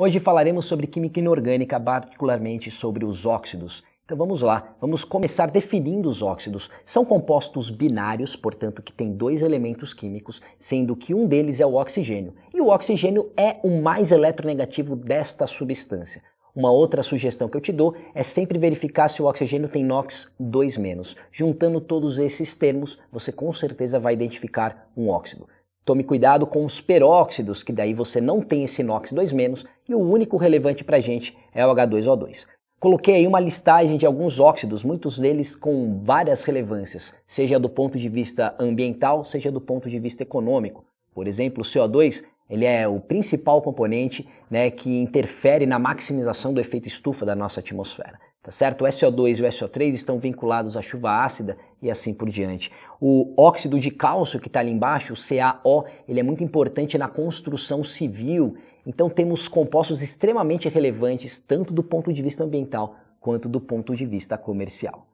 Hoje falaremos sobre química inorgânica, particularmente sobre os óxidos. Então vamos lá, vamos começar definindo os óxidos. São compostos binários, portanto que têm dois elementos químicos, sendo que um deles é o oxigênio. E o oxigênio é o mais eletronegativo desta substância. Uma outra sugestão que eu te dou é sempre verificar se o oxigênio tem NOx 2-. Juntando todos esses termos, você com certeza vai identificar um óxido. Tome cuidado com os peróxidos, que daí você não tem esse NOx 2-, e o único relevante para a gente é o H2O2. Coloquei aí uma listagem de alguns óxidos, muitos deles com várias relevâncias, seja do ponto de vista ambiental, seja do ponto de vista econômico. Por exemplo, o CO2, ele é o principal componente, que interfere na maximização do efeito estufa da nossa atmosfera. Tá certo? O SO2 e o SO3 estão vinculados à chuva ácida e assim por diante. O óxido de cálcio que está ali embaixo, o CaO, ele é muito importante na construção civil. Então temos compostos extremamente relevantes, tanto do ponto de vista ambiental quanto do ponto de vista comercial.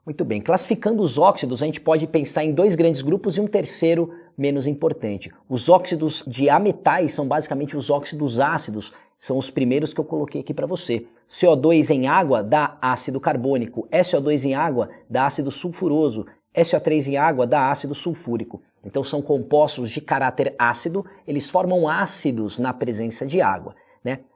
Muito bem, classificando os óxidos, a gente pode pensar em dois grandes grupos e um terceiro menos importante. Os óxidos de ametais são basicamente os óxidos ácidos, são os primeiros que eu coloquei aqui para você. CO2 em água dá ácido carbônico, SO2 em água dá ácido sulfuroso, SO3 em água dá ácido sulfúrico. Então são compostos de caráter ácido, eles formam ácidos na presença de água.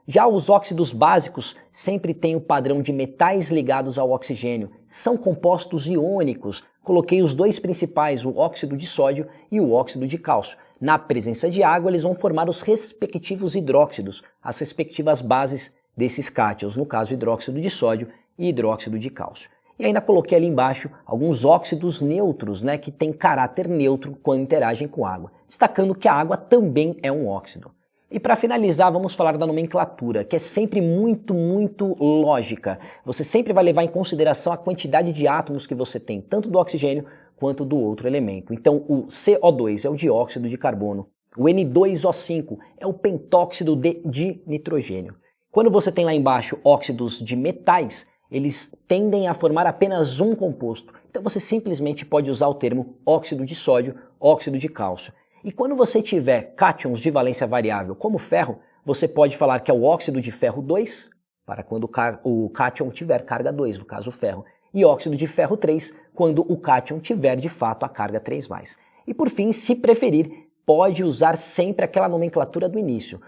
Já os óxidos básicos sempre têm o padrão de metais ligados ao oxigênio, são compostos iônicos. Coloquei os dois principais, o óxido de sódio e o óxido de cálcio. Na presença de água, eles vão formar os respectivos hidróxidos, as respectivas bases desses cátions, no caso hidróxido de sódio e hidróxido de cálcio. E ainda coloquei ali embaixo alguns óxidos neutros, que têm caráter neutro quando interagem com água, destacando que a água também é um óxido. E para finalizar, vamos falar da nomenclatura, que é sempre muito lógica. Você sempre vai levar em consideração a quantidade de átomos que você tem, tanto do oxigênio quanto do outro elemento. Então, o CO2 é o dióxido de carbono, o N2O5 é o pentóxido de dinitrogênio. Quando você tem lá embaixo óxidos de metais, eles tendem a formar apenas um composto. Então, você simplesmente pode usar o termo óxido de sódio, óxido de cálcio. E quando você tiver cátions de valência variável, como ferro, você pode falar que é o óxido de ferro 2, para quando o cátion tiver carga 2, no caso o ferro, e óxido de ferro 3, quando o cátion tiver de fato a carga 3+. E por fim, se preferir, pode usar sempre aquela nomenclatura do início.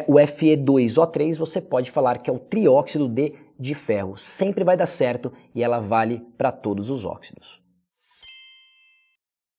O Fe2O3 você pode falar que é o trióxido de ferro. Sempre vai dar certo e ela vale para todos os óxidos.